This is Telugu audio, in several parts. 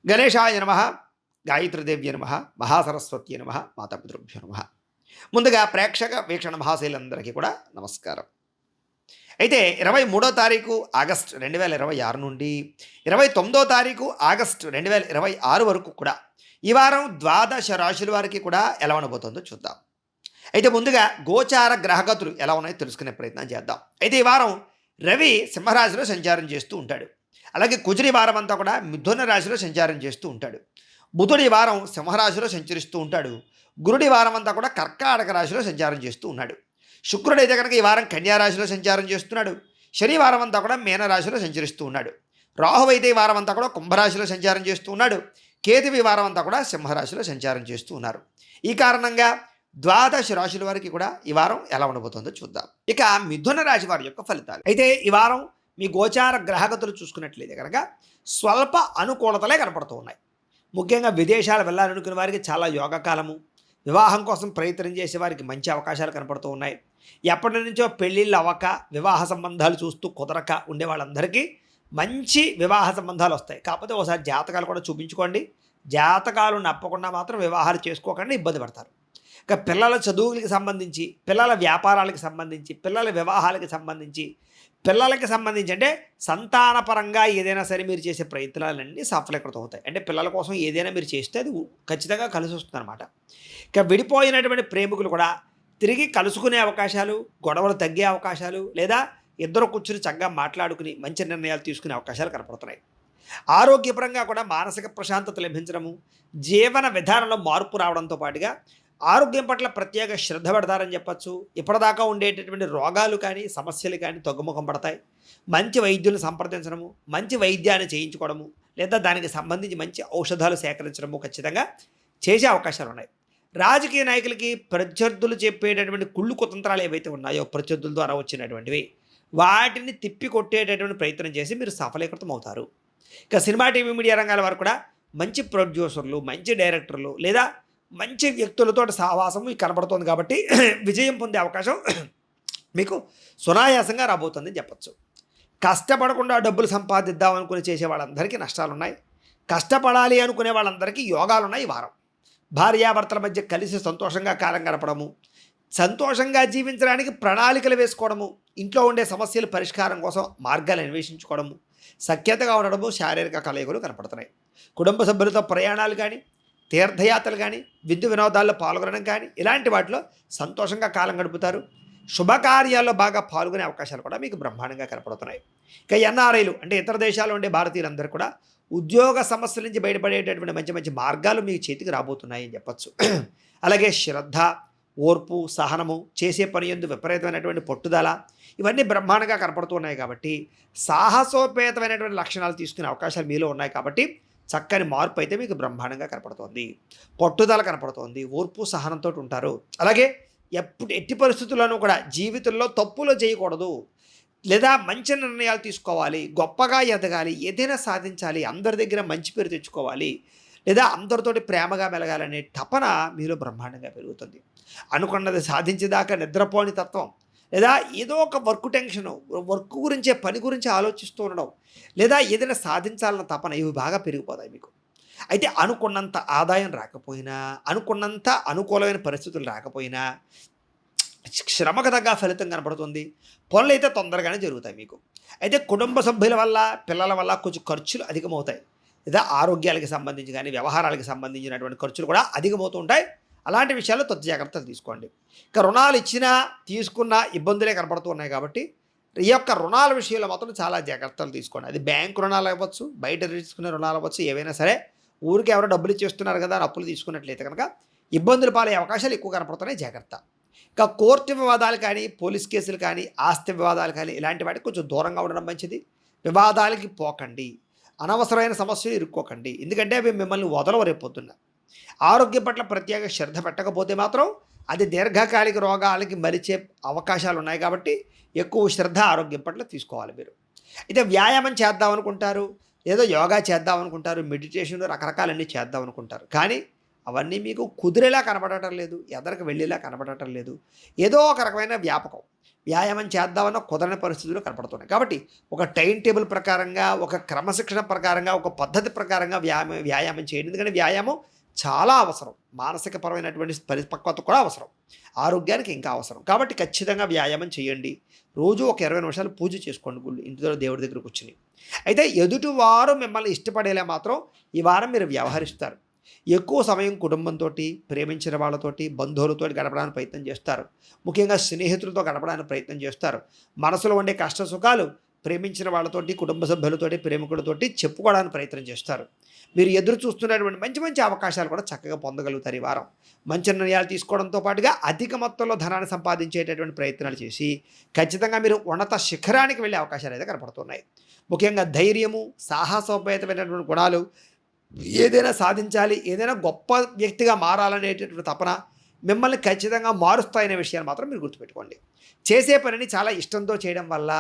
గణేశాయ నమ, గాయత్రీదేవ్య నమ, మహాసరస్వతి నమ, మాతాపితృభ్యో నమ. ముందుగా ప్రేక్షక వీక్షణ మహాశైలందరికీ కూడా నమస్కారం. అయితే 23వ తారీఖు ఆగస్టు 2026 నుండి 29వ తారీఖు ఆగస్టు 2026 వరకు కూడా ఈ వారం ద్వాదశ రాశుల వారికి కూడా ఎలా ఉండబోతుందో చూద్దాం. అయితే ముందుగా గోచార గ్రహగతులు ఎలా ఉన్నాయో తెలుసుకునే ప్రయత్నం చేద్దాం. అయితే ఈ వారం రవి సింహరాశిలో సంచారం చేస్తూ ఉంటాడు. అలాగే కుజుడి వారం అంతా కూడా మిథున రాశిలో సంచారం చేస్తూ ఉంటాడు. బుధుడి వారం సింహరాశిలో సంచరిస్తూ ఉంటాడు. గురుడి వారం అంతా కూడా కర్కాటక రాశిలో సంచారం చేస్తూ ఉన్నాడు. శుక్రుడు అయితే కనుక ఈ వారం కన్యా రాశిలో సంచారం చేస్తున్నాడు. శనివారం అంతా కూడా మీనరాశిలో సంచరిస్తూ ఉన్నాడు. రాహు అయితే ఈ వారం అంతా కూడా కుంభరాశిలో సంచారం చేస్తూ ఉన్నాడు. కేతువు ఈ వారం అంతా కూడా సింహరాశిలో సంచారం చేస్తూ ఉన్నారు. ఈ కారణంగా ద్వాదశ రాశుల వారికి కూడా ఈ వారం ఎలా ఉండబోతుందో చూద్దాం. ఇక మిథున రాశి వారి యొక్క ఫలితాలు. అయితే ఈ వారం మీ గోచార గ్రహగతులు చూసుకున్నట్లయితే కనుక స్వల్ప అనుకూలతలే కనపడుతూ ఉన్నాయి. ముఖ్యంగా విదేశాలు వెళ్ళాలనుకునే వారికి చాలా యోగకాలము, వివాహం కోసం ప్రయత్నం చేసే వారికి మంచి అవకాశాలు కనపడుతూ ఉన్నాయి. ఎప్పటి నుంచో పెళ్ళిళ్ళు అవ్వక వివాహ సంబంధాలు చూస్తూ కుదరక ఉండే వాళ్ళందరికీ మంచి వివాహ సంబంధాలు వస్తాయి. కాకపోతే ఒకసారి జాతకాలు కూడా చూపించుకోండి. జాతకాలు నప్పకుండా మాత్రం వివాహాలు చేసుకోకుండా ఇబ్బంది పడతారు. ఇక పిల్లల చదువులకి సంబంధించి, పిల్లల వ్యాపారాలకు సంబంధించి, పిల్లల వివాహాలకు సంబంధించి, పిల్లలకి సంబంధించి అంటే సంతానపరంగా ఏదైనా సరే మీరు చేసే ప్రయత్నాలన్నీ సఫలీకృతం అవుతాయి. అంటే పిల్లల కోసం ఏదైనా మీరు చేస్తే అది ఖచ్చితంగా కలిసి వస్తుంది అనమాట. ఇక విడిపోయినటువంటి ప్రేమికులు కూడా తిరిగి కలుసుకునే అవకాశాలు, గొడవలు తగ్గే అవకాశాలు, లేదా ఇద్దరు కూర్చుని చక్కగా మాట్లాడుకుని మంచి నిర్ణయాలు తీసుకునే అవకాశాలు కనపడుతున్నాయి. ఆరోగ్యపరంగా కూడా మానసిక ప్రశాంతత లభించడము, జీవన విధానంలో మార్పు రావడంతో పాటుగా ఆరోగ్యం పట్ల ప్రత్యేక శ్రద్ధ పెడతారని చెప్పచ్చు. ఇప్పటిదాకా ఉండేటటువంటి రోగాలు కానీ సమస్యలు కానీ తగ్గుముఖం పడతాయి. మంచి వైద్యులను సంప్రదించడము, మంచి వైద్యాన్ని చేయించుకోవడము, లేదా దానికి సంబంధించి మంచి ఔషధాలు సేకరించడము ఖచ్చితంగా చేసే అవకాశాలు ఉన్నాయి. రాజకీయ నాయకులకి ప్రత్యర్థులు చెప్పేటటువంటి కుళ్ళు కుతంత్రాలు ఏవైతే ఉన్నాయో ప్రత్యర్థుల ద్వారా వచ్చినటువంటివి వాటిని తిప్పి కొట్టేటటువంటి ప్రయత్నం చేసి మీరు సఫలీకృతం అవుతారు. ఇక సినిమా, టీవీ, మీడియా రంగాల వారు కూడా మంచి ప్రొడ్యూసర్లు, మంచి డైరెక్టర్లు లేదా మంచి వ్యక్తులతో సహవాసం మీకు కనబడుతుంది కాబట్టి విజయం పొందే అవకాశం మీకు సునాయాసంగా రాబోతుందని చెప్పచ్చు. కష్టపడకుండా డబ్బులు సంపాదిద్దాం అనుకుని చేసే వాళ్ళందరికీ నష్టాలు ఉన్నాయి. కష్టపడాలి అనుకునే వాళ్ళందరికీ యోగాలు ఉన్నాయి. ఈ వారం భార్యాభర్తల మధ్య కలిసి సంతోషంగా కాలం గడపడము, సంతోషంగా జీవించడానికి ప్రణాళికలు వేసుకోవడము, ఇంట్లో ఉండే సమస్యల పరిష్కారం కోసం మార్గాలు అన్వేషించుకోవడము, సఖ్యతగా ఉండడము, శారీరక కలయికలు కనపడుతున్నాయి. కుటుంబ సభ్యులతో ప్రయాణాలు కానీ, తీర్థయాత్రలు కానీ, విందు వినోదాల్లో పాల్గొనడం కానీ ఇలాంటి వాటిలో సంతోషంగా కాలం గడుపుతారు. శుభకార్యాల్లో బాగా పాల్గొనే అవకాశాలు కూడా మీకు బ్రహ్మాండంగా కనపడుతున్నాయి. ఇక ఎన్ఆర్ఐలు అంటే ఇతర దేశాల్లో ఉండే భారతీయులందరూ కూడా ఉద్యోగ సమస్యల నుంచి బయటపడేటటువంటి మంచి మంచి మార్గాలు మీ చేతికి రాబోతున్నాయని చెప్పచ్చు. అలాగే శ్రద్ధ, ఓర్పు, సహనము, చేసే పని యందు విపరీతమైనటువంటి పట్టుదల ఇవన్నీ బ్రహ్మాండంగా కనపడుతున్నాయి. కాబట్టి సాహసోపేతమైనటువంటి లక్షణాలు తీసుకునే అవకాశాలు మీలో ఉన్నాయి. కాబట్టి చక్కని మార్పు అయితే మీకు బ్రహ్మాండంగా కనపడుతోంది. పట్టుదల కనపడుతోంది. ఓర్పు, సహనంతో ఉంటారు. అలాగే ఎట్టి పరిస్థితుల్లోనూ కూడా జీవితంలో తప్పులు చేయకూడదు, లేదా మంచి నిర్ణయాలు తీసుకోవాలి, గొప్పగా ఎదగాలి, ఏదైనా సాధించాలి, అందరి దగ్గర మంచి పేరు తెచ్చుకోవాలి, లేదా అందరితోటి ప్రేమగా మెలగాలనే తపన మీలో బ్రహ్మాండంగా పెరుగుతుంది. అనుకున్నది సాధించేదాకా నిద్రపోని తత్వం, లేదా ఏదో ఒక వర్క్ టెన్షను, వర్క్ గురించే, పని గురించి ఆలోచిస్తూ ఉండడం, లేదా ఏదైనా సాధించాలన్న తపన ఇవి బాగా పెరిగిపోతాయి మీకు. అయితే అనుకున్నంత ఆదాయం రాకపోయినా, అనుకున్నంత అనుకూలమైన పరిస్థితులు రాకపోయినా శ్రమకు తగ్గ ఫలితం కనపడుతుంది. పనులు అయితే తొందరగానే జరుగుతాయి మీకు. అయితే కుటుంబ సభ్యుల వల్ల, పిల్లల వల్ల కొంచెం ఖర్చులు అధికమవుతాయి, లేదా ఆరోగ్యాలకు సంబంధించి కానీ వ్యవహారాలకు సంబంధించినటువంటి ఖర్చులు కూడా అధికమవుతూ ఉంటాయి. అలాంటి విషయాల్లో తొత్తు జాగ్రత్తలు తీసుకోండి. ఇక రుణాలు ఇచ్చినా తీసుకున్నా ఇబ్బందులే కనపడుతూ ఉన్నాయి. కాబట్టి ఈ యొక్క రుణాల విషయంలో మాత్రం చాలా జాగ్రత్తలు తీసుకోండి. అది బ్యాంకు రుణాలు అవ్వచ్చు, బయట తీసుకునే రుణాలు అవ్వచ్చు, ఏవైనా సరే ఊరికి ఎవరో డబ్బులు ఇచ్చేస్తున్నారు కదా అని అప్పులు తీసుకున్నట్లయితే కనుక ఇబ్బందులు పాలయ్యే అవకాశాలు ఎక్కువ కనపడుతున్నాయి. జాగ్రత్త. ఇక కోర్టు వివాదాలు కానీ, పోలీస్ కేసులు కానీ, ఆస్తి వివాదాలు కానీ ఇలాంటి వాటికి కొంచెం దూరంగా ఉండడం మంచిది. వివాదాలకి పోకండి, అనవసరమైన సమస్యలు ఇరుక్కోకండి, ఎందుకంటే అవి మిమ్మల్ని వదలవు రేపొద్దున్న. ఆరోగ్యం పట్ల ప్రత్యేక శ్రద్ధ పెట్టకపోతే మాత్రం అది దీర్ఘకాలిక రోగాలకి మరిచే అవకాశాలు ఉన్నాయి. కాబట్టి ఎక్కువ శ్రద్ధ ఆరోగ్యం పట్ల తీసుకోవాలి మీరు. అయితే వ్యాయామం చేద్దాం అనుకుంటారు, ఏదో యోగా చేద్దాం అనుకుంటారు, మెడిటేషన్ రకరకాలన్నీ చేద్దాం అనుకుంటారు. కానీ అవన్నీ మీకు కుదిరేలా కనపడటం లేదు, ఎదరికి వెళ్ళేలా కనపడటం లేదు. ఏదో ఒక రకమైన వ్యాపకం, వ్యాయామం చేద్దామన్న కుదరని పరిస్థితులు కనపడుతున్నాయి. కాబట్టి ఒక టైం టేబుల్ ప్రకారంగా, ఒక క్రమశిక్షణ ప్రకారంగా, ఒక పద్ధతి ప్రకారంగా వ్యాయామం చేయండి. ఎందుకంటే వ్యాయామం చాలా అవసరం. మానసికపరమైనటువంటి పరిపక్వత కూడా అవసరం. ఆరోగ్యానికి ఇంకా అవసరం. కాబట్టి ఖచ్చితంగా వ్యాయామం చేయండి. రోజు ఒక 20 నిమిషాలు పూజ చేసుకోండి ఇంటిలో దేవుడి దగ్గర కూర్చొని. అయితే ఎదుటివారు మిమ్మల్ని ఇష్టపడేలా మాత్రం ఈ వారం మీరు వ్యవహరిస్తారు. ఎక్కువ సమయం కుటుంబంతోటి, ప్రేమించిన వాళ్ళతోటి, బంధువులతోటి గడపడానికి ప్రయత్నం చేస్తారు. ముఖ్యంగా స్నేహితులతో గడపడానికి ప్రయత్నం చేస్తారు. మనసులో ఉండే కష్ట సుఖాలు ప్రేమించిన వాళ్ళతోటి, కుటుంబ సభ్యులతోటి, ప్రేమికులతోటి చెప్పుకోవడానికి ప్రయత్నం చేస్తారు. మీరు ఎదురు చూస్తున్నటువంటి మంచి మంచి అవకాశాలు కూడా చక్కగా పొందగలుగుతారు ఈ వారం. మంచి నిర్ణయాలు తీసుకోవడంతో పాటుగా అధిక మొత్తంలో ధనాన్ని సంపాదించేటటువంటి ప్రయత్నాలు చేసి ఖచ్చితంగా మీరు ఉన్నత శిఖరానికి వెళ్ళే అవకాశాలు అయితే కనపడుతున్నాయి. ముఖ్యంగా ధైర్యము, సాహసోపేతమైనటువంటి గుణాలు, ఏదైనా సాధించాలి, ఏదైనా గొప్ప వ్యక్తిగా మారాలనేటటువంటి తపన మిమ్మల్ని ఖచ్చితంగా మారుస్తాయనే విషయాన్ని మాత్రం మీరు గుర్తుపెట్టుకోండి. చేసే పనిని చాలా ఇష్టంతో చేయడం వల్ల,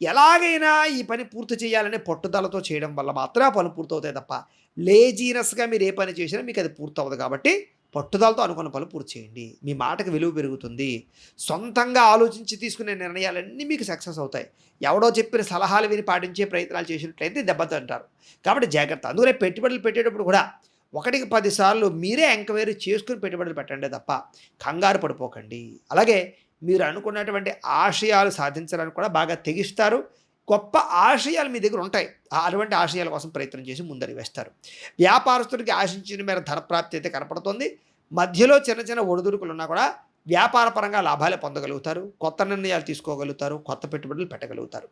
ఎలాగైనా ఈ పని పూర్తి చేయాలనే పట్టుదలతో చేయడం వల్ల మాత్రమే ఆ పనులు పూర్తవుతాయి తప్ప లేజీనెస్గా మీరు ఏ పని చేసినా మీకు అది పూర్తవుతుంది. కాబట్టి పట్టుదలతో అనుకున్న పనులు పూర్తి చేయండి. మీ మాటకు విలువ పెరుగుతుంది. సొంతంగా ఆలోచించి తీసుకునే నిర్ణయాలన్నీ మీకు సక్సెస్ అవుతాయి. ఎవడో చెప్పిన సలహాలు విని పాటించే ప్రయత్నాలు చేసినట్లయితే దెబ్బతింటారు. కాబట్టి జాగ్రత్త. అందుకనే పెట్టుబడులు పెట్టేటప్పుడు కూడా 1కి 10 సార్లు మీరే ఎంక్వైరీ చేసుకుని పెట్టుబడులు పెట్టండి తప్ప కంగారు పడిపోకండి. అలాగే మీరు అనుకున్నటువంటి ఆశయాలు సాధించడానికి కూడా బాగా తెగిస్తారు. గొప్ప ఆశయాలు మీ దగ్గర ఉంటాయి. అటువంటి ఆశయాల కోసం ప్రయత్నం చేసి ముందరికి వేస్తారు. వ్యాపారస్తుడికి ఆశించిన మేర ధనప్రాప్తి అయితే కనపడుతుంది. మధ్యలో చిన్న చిన్న ఒడిదుడుకులు ఉన్నా కూడా వ్యాపారపరంగా లాభాలే పొందగలుగుతారు. కొత్త నిర్ణయాలు తీసుకోగలుగుతారు. కొత్త పెట్టుబడులు పెట్టగలుగుతారు.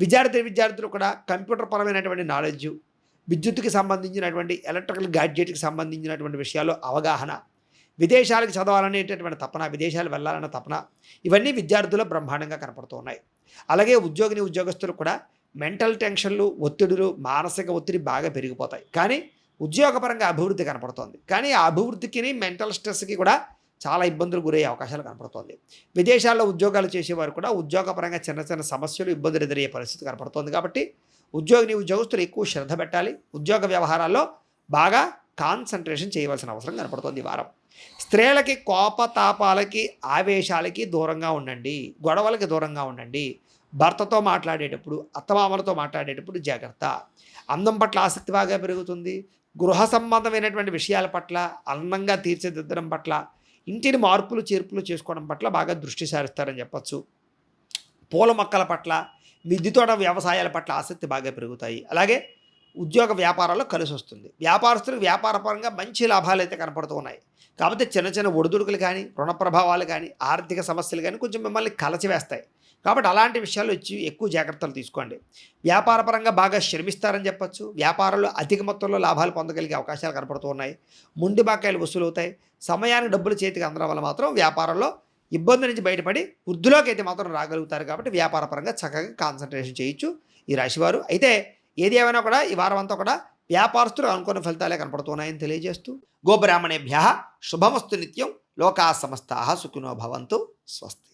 విద్యార్థులు కూడా కంప్యూటర్ పరమైనటువంటి నాలెడ్జ్, విద్యుత్తుకి సంబంధించినటువంటి ఎలక్ట్రికల్ గ్యాడ్జెట్కి సంబంధించినటువంటి విషయాల్లో అవగాహన, విదేశాలకు చదవాలనేటటువంటి తపన, విదేశాలు వెళ్ళాలన్న తపన, ఇవన్నీ విద్యార్థులు బ్రహ్మాండంగా కనపడుతూ ఉన్నాయి. అలాగే ఉద్యోగస్తులు కూడా మెంటల్ టెన్షన్లు, ఒత్తిడులు, మానసిక ఒత్తిడి బాగా పెరిగిపోతాయి. కానీ ఉద్యోగపరంగా అభివృద్ధి కనపడుతోంది. కానీ ఆ అభివృద్ధికి మెంటల్ స్ట్రెస్కి కూడా చాలా ఇబ్బందులు గురయ్యే అవకాశాలు కనపడుతోంది. విదేశాల్లో ఉద్యోగాలు చేసేవారు కూడా ఉద్యోగపరంగా చిన్న చిన్న సమస్యలు, ఇబ్బందులు ఎదురయ్యే పరిస్థితి కనపడుతోంది. కాబట్టి ఉద్యోగస్తులు ఎక్కువ శ్రద్ధ పెట్టాలి. ఉద్యోగ వ్యవహారాల్లో బాగా కాన్సన్ట్రేషన్ చేయవలసిన అవసరం కనపడుతోంది ఈ వారం. స్త్రీలకి కోపతాపాలకి, ఆవేశాలకి దూరంగా ఉండండి. గొడవలకి దూరంగా ఉండండి. భర్తతో మాట్లాడేటప్పుడు, అత్తమామలతో మాట్లాడేటప్పుడు జాగ్రత్త. అందం పట్ల ఆసక్తి బాగా పెరుగుతుంది. గృహ సంబంధమైనటువంటి విషయాల పట్ల, అందంగా తీర్చిదిద్దడం పట్ల, ఇంటిని మార్పులు చేర్పులు చేసుకోవడం పట్ల బాగా దృష్టి సారిస్తారని చెప్పచ్చు. పూల మొక్కల పట్ల, మిద్దె తోట వ్యవసాయాల పట్ల ఆసక్తి బాగా పెరుగుతాయి. అలాగే ఉద్యోగ వ్యాపారాల్లో కలిసి వస్తుంది. వ్యాపారస్తులకు వ్యాపారపరంగా మంచి లాభాలు అయితే కనపడుతూ ఉన్నాయి. కాకపోతే చిన్న చిన్న ఒడిదుడుకులు కానీ, రుణ ప్రభావాలు కానీ, ఆర్థిక సమస్యలు కానీ కొంచెం మిమ్మల్ని కలచివేస్తాయి. కాబట్టి అలాంటి విషయాల్లో ఎక్కువ జాగ్రత్తలు తీసుకోండి. వ్యాపారపరంగా బాగా శ్రమిస్తారని చెప్పచ్చు. వ్యాపారంలో అధిక మొత్తంలో లాభాలు పొందగలిగే అవకాశాలు కనపడుతూ ఉన్నాయి. మొండి బాకాయలు వసూలు అవుతాయి. సమయానికి డబ్బులు చేతికి అందడం వల్ల మాత్రం వ్యాపారంలో ఇబ్బంది నుంచి బయటపడి వృద్ధిలోకి అయితే మాత్రం రాగలుగుతారు. కాబట్టి వ్యాపారపరంగా చక్కగా కాన్సన్ట్రేషన్ చేయొచ్చు ఈ రాశివారు. అయితే ఏది ఏమైనా కూడా ఈ వారం అంతా కూడా వ్యాపారస్తులు అనుకున్న ఫలితాలే కనపడుతున్నాయని తెలియజేస్తూ, గోబ్రాహ్మణేభ్యః శుభమస్తు నిత్యం. లోకా సమస్తాః సుఖినో భవంతు. స్వస్తి.